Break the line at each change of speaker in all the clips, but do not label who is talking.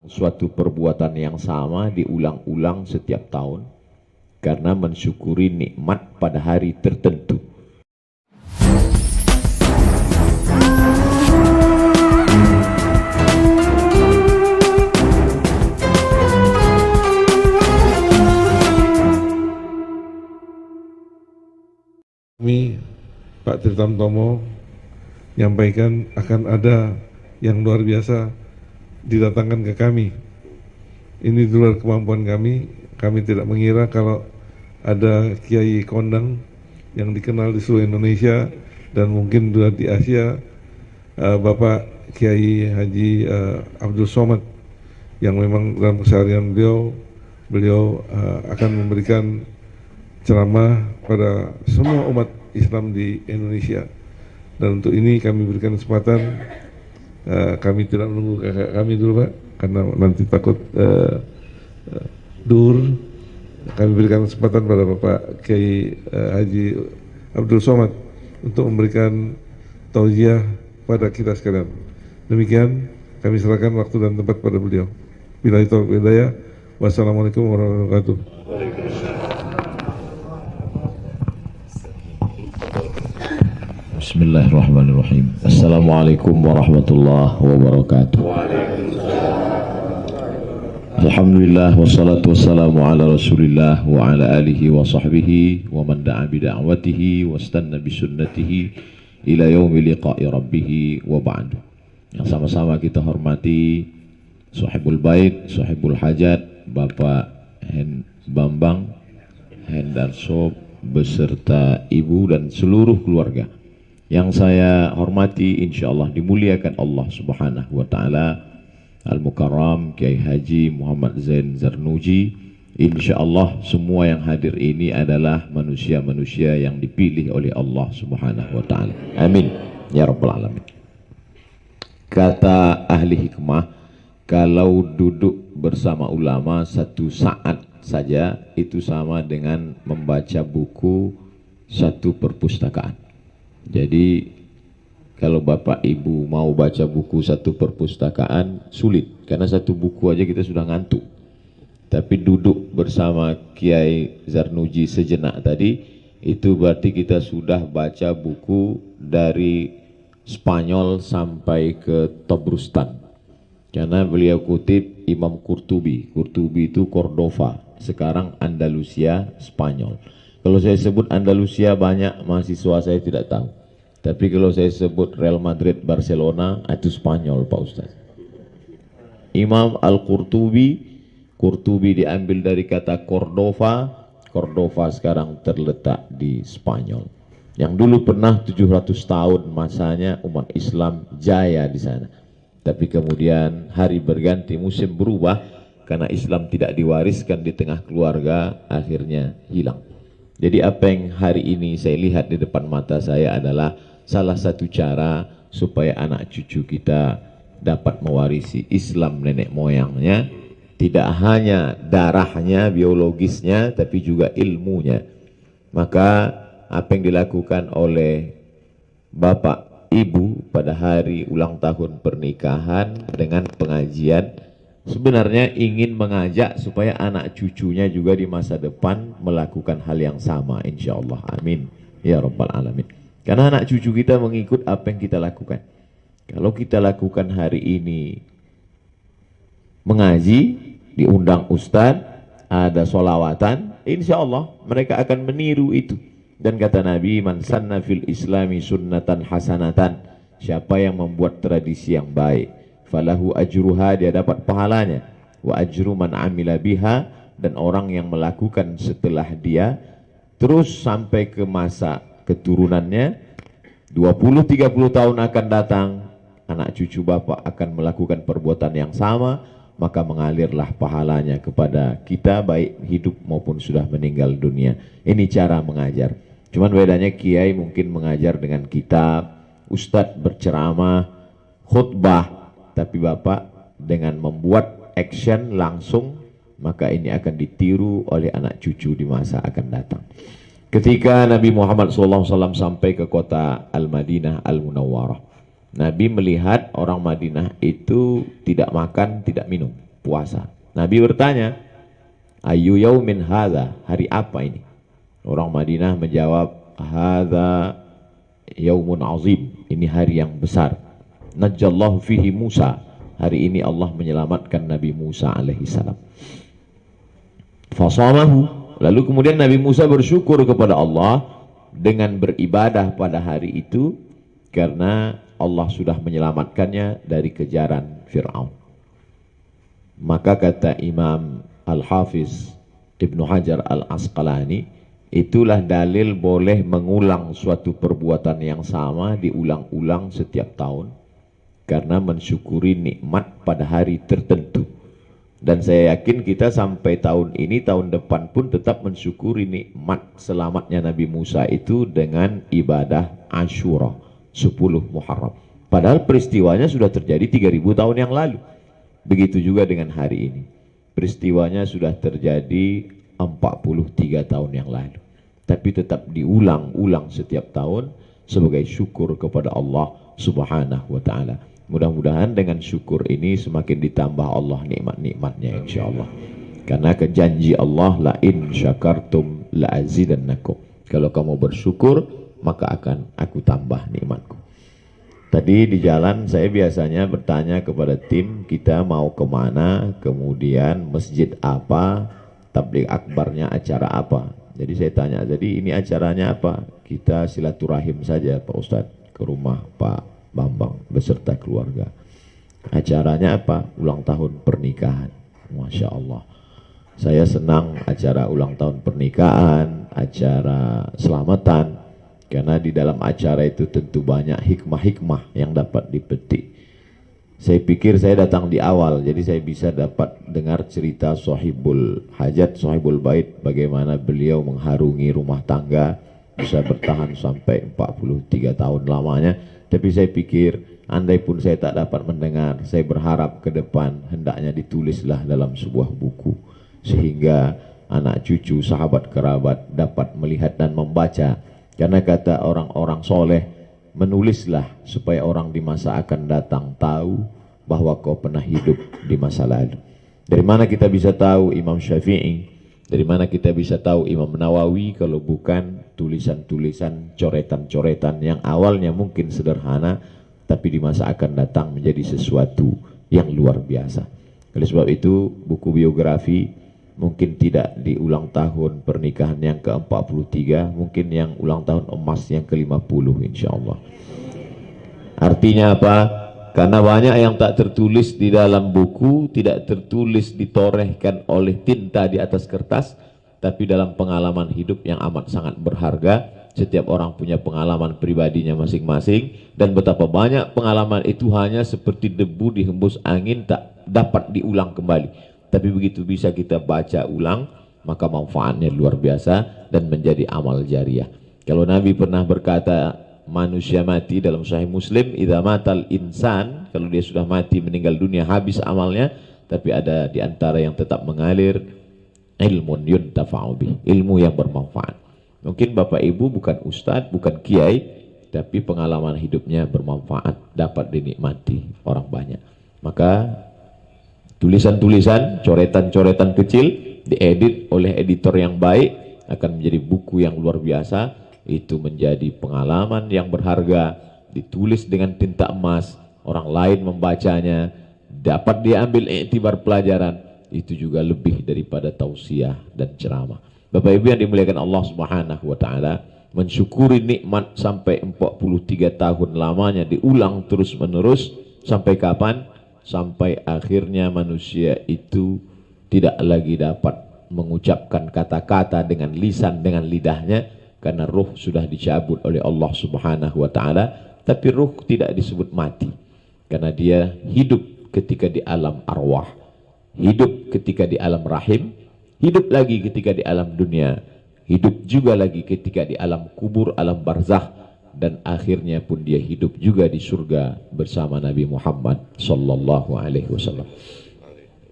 Suatu perbuatan yang sama diulang-ulang setiap tahun karena mensyukuri nikmat pada hari tertentu.
Kami Pak Tritamtomo menyampaikan akan ada yang luar biasa didatangkan ke kami. Ini di luar kemampuan kami. Kami tidak mengira kalau ada Kiai Kondang yang dikenal di seluruh Indonesia dan mungkin juga di Asia, Bapak Kiai Haji Abdul Somad, yang memang dalam keseharian beliau akan memberikan ceramah pada semua umat Islam di Indonesia. Dan untuk ini kami berikan kesempatan, kami tidak menunggu kakak kami dulu Pak, karena nanti takut dur. Kami berikan kesempatan pada Bapak Kiai Haji Abdul Somad untuk memberikan tausiah pada kita sekalian. Demikian kami serahkan waktu dan tempat pada beliau. Billahi taufiq wal hidayah. Wassalamualaikum warahmatullahi wabarakatuh.
Bismillahirrahmanirrahim. Assalamualaikum warahmatullahi wabarakatuh. Alhamdulillah wassalatu wassalamu ala Rasulillah wa ala alihi wa sahbihi wa man da'a bida'watihi wa istanna bisunnatihi ila yaumi liqa'i rabbih wa ba'du. Yang sama-sama kita hormati Sahibul Bait, Sahibul Hajat, Bapak Bambang Hendarso beserta ibu dan seluruh keluarga. Yang saya hormati, insyaallah dimuliakan Allah Subhanahu wa taala, Al-Mukarram Kiai Haji Muhammad Zain Zarnuji. Insyaallah semua yang hadir ini adalah manusia-manusia yang dipilih oleh Allah Subhanahu wa taala. Amin ya rabbal alamin. Kata ahli hikmah, kalau duduk bersama ulama satu saat saja itu sama dengan membaca buku satu perpustakaan. Jadi kalau Bapak Ibu mau baca buku satu perpustakaan sulit, karena satu buku aja kita sudah ngantuk. Tapi duduk bersama Kiai Zarnuji sejenak tadi, itu berarti kita sudah baca buku dari Spanyol sampai ke Tobrustan. Karena beliau kutip Imam Qurtubi. Qurtubi itu Cordova, sekarang Andalusia, Spanyol. Kalau saya sebut Andalusia banyak mahasiswa saya tidak tahu. Tapi kalau saya sebut Real Madrid, Barcelona, itu Spanyol Pak Ustaz. Imam Al-Qurtubi, Qurtubi diambil dari kata Cordova. Cordova sekarang terletak di Spanyol. Yang dulu pernah 700 tahun masanya umat Islam jaya di sana. Tapi kemudian hari berganti, musim berubah, karena Islam tidak diwariskan di tengah keluarga, akhirnya hilang. Jadi apa yang hari ini saya lihat di depan mata saya adalah salah satu cara supaya anak cucu kita dapat mewarisi Islam nenek moyangnya, tidak hanya darahnya, biologisnya, tapi juga ilmunya. Maka apa yang dilakukan oleh Bapak Ibu pada hari ulang tahun pernikahan dengan pengajian, sebenarnya ingin mengajak supaya anak cucunya juga di masa depan melakukan hal yang sama, insya Allah. Amin ya rabbal alamin. Karena anak cucu kita mengikut apa yang kita lakukan. Kalau kita lakukan hari ini mengaji, diundang ustadz, ada solawatan, insya Allah mereka akan meniru itu. Dan kata Nabi, man sanna fil islami sunnatan hasanatan, siapa yang membuat tradisi yang baik, falahu ajruha, dia dapat pahalanya, wa ajru man amila biha, dan orang yang melakukan setelah dia terus sampai ke masa keturunannya 20-30 tahun akan datang, anak cucu Bapak akan melakukan perbuatan yang sama, maka mengalirlah pahalanya kepada kita baik hidup maupun sudah meninggal dunia. Ini cara mengajar. Cuman bedanya kiai mungkin mengajar dengan kitab, ustadz berceramah, khutbah, tapi Bapak dengan membuat action langsung, maka ini akan ditiru oleh anak cucu di masa akan datang. Ketika Nabi Muhammad SAW sampai ke kota Al-Madinah Al-Munawwarah, Nabi melihat orang Madinah itu tidak makan, tidak minum. berpuasa. Nabi bertanya, ayu yaumin hadza, hari apa ini? Orang Madinah menjawab, hadza yaumun azim, ini hari yang besar. Najjallahu fihi Musa, hari ini Allah menyelamatkan Nabi Musa alaihi salam. Fasamahu, lalu kemudian Nabi Musa bersyukur kepada Allah dengan beribadah pada hari itu karena Allah sudah menyelamatkannya dari kejaran Fir'aun. Maka kata Imam Al-Hafiz Ibnu Hajar Al-Asqalani, itulah dalil boleh mengulang suatu perbuatan yang sama diulang-ulang setiap tahun karena mensyukuri nikmat pada hari tertentu. Dan saya yakin kita sampai tahun ini, tahun depan pun tetap mensyukuri nikmat selamatnya Nabi Musa itu dengan ibadah Asyura 10 Muharram. Padahal peristiwanya sudah terjadi 3000 tahun yang lalu. Begitu juga dengan hari ini. Peristiwanya sudah terjadi 43 tahun yang lalu. Tapi tetap diulang-ulang setiap tahun sebagai syukur kepada Allah Subhanahu wa ta'ala. Mudah-mudahan dengan syukur ini semakin ditambah Allah nikmat-nikmatnya insyaallah. Karena janji Allah, la in syakartum la azidannakum. Kalau kamu bersyukur maka akan aku tambah nikmatku. Tadi di jalan saya biasanya bertanya kepada tim, kita mau kemana, kemudian masjid apa, tabligh akbarnya acara apa. Jadi saya tanya, jadi ini acaranya apa? Kita silaturahim saja Pak Ustadz ke rumah Pak Bambang beserta keluarga. Acaranya apa? Ulang tahun pernikahan. Masya Allah. Saya senang acara ulang tahun pernikahan, acara selamatan. Karena di dalam acara itu tentu banyak hikmah-hikmah yang dapat dipetik. Saya pikir saya datang di awal, jadi saya bisa dapat dengar cerita Sahibul Hajat, Sahibul Bait, bagaimana beliau mengharungi rumah tangga, bisa bertahan sampai 43 tahun lamanya. Tapi saya pikir, andai pun saya tak dapat mendengar, saya berharap ke depan hendaknya ditulislah dalam sebuah buku. Sehingga anak cucu, sahabat, kerabat dapat melihat dan membaca. Karena kata orang-orang soleh, menulislah supaya orang di masa akan datang tahu bahwa kau pernah hidup di masa lalu. Dari mana kita bisa tahu Imam Syafi'i? Dari mana kita bisa tahu Imam Nawawi kalau bukan tulisan-tulisan, coretan-coretan yang awalnya mungkin sederhana, tapi di masa akan datang menjadi sesuatu yang luar biasa. Oleh sebab itu, buku biografi mungkin tidak di ulang tahun pernikahan yang ke-43, mungkin yang ulang tahun emas yang ke-50 insya Allah. Artinya apa? Karena banyak yang tak tertulis di dalam buku, tidak tertulis ditorehkan oleh tinta di atas kertas, tapi dalam pengalaman hidup yang amat sangat berharga. Setiap orang punya pengalaman pribadinya masing-masing, dan betapa banyak pengalaman itu hanya seperti debu dihembus angin, tak dapat diulang kembali. Tapi begitu bisa kita baca ulang, maka manfaatnya luar biasa dan menjadi amal jariah. Kalau Nabi pernah berkata, manusia mati dalam Sahih Muslim, idza matal insan, kalau dia sudah mati meninggal dunia habis amalnya, tapi ada di antara yang tetap mengalir, ilmun yuntafa'u bih, ilmu yang bermanfaat. Mungkin Bapak Ibu bukan ustadz, bukan kiai, tapi pengalaman hidupnya bermanfaat, dapat dinikmati orang banyak. Maka tulisan-tulisan, coretan-coretan kecil diedit oleh editor yang baik akan menjadi buku yang luar biasa. Itu menjadi pengalaman yang berharga, ditulis dengan tinta emas, orang lain membacanya, dapat diambil iktibar pelajaran. Itu juga lebih daripada tausiah dan ceramah. Bapak Ibu yang dimuliakan Allah Subhanahu wa ta'ala, mensyukuri nikmat sampai 43 tahun lamanya diulang terus menerus. Sampai kapan? Sampai akhirnya manusia itu tidak lagi dapat mengucapkan kata-kata dengan lisan, dengan lidahnya, karena ruh sudah dicabut oleh Allah Subhanahu wa ta'ala. Tapi ruh tidak disebut mati, karena dia hidup ketika di alam arwah, hidup ketika di alam rahim, hidup lagi ketika di alam dunia, hidup juga lagi ketika di alam kubur, alam barzakh, dan akhirnya pun dia hidup juga di surga bersama Nabi Muhammad sallallahu alaihi wasallam.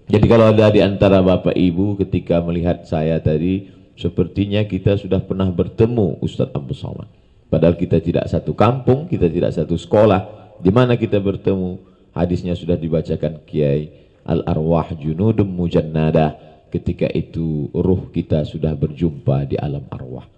Jadi kalau ada di antara Bapak Ibu ketika melihat saya tadi, sepertinya kita sudah pernah bertemu Ustadz Abdul Somad. Padahal kita tidak satu kampung, kita tidak satu sekolah. Di mana kita bertemu? Hadisnya sudah dibacakan Kiai, Al arwah junudum mujannadah. Ketika itu ruh kita sudah berjumpa di alam arwah.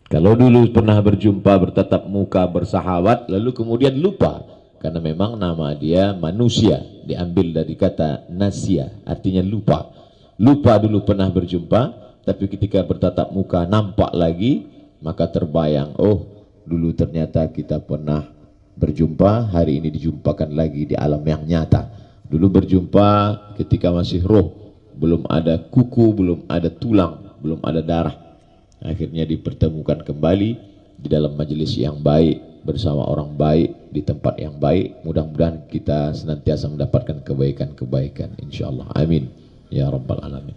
Kalau dulu pernah berjumpa, bertatap muka, bersahabat, lalu kemudian lupa. Karena memang nama dia manusia, diambil dari kata nasya, artinya lupa. Lupa dulu pernah berjumpa, tapi ketika bertatap muka nampak lagi, maka terbayang, oh dulu ternyata kita pernah berjumpa, hari ini dijumpakan lagi di alam yang nyata. Dulu berjumpa ketika masih roh, belum ada kuku, belum ada tulang, belum ada darah. Akhirnya dipertemukan kembali di dalam majelis yang baik, bersama orang baik, di tempat yang baik. Mudah-mudahan kita senantiasa mendapatkan kebaikan-kebaikan, insyaallah. Amin ya rabbal alamin.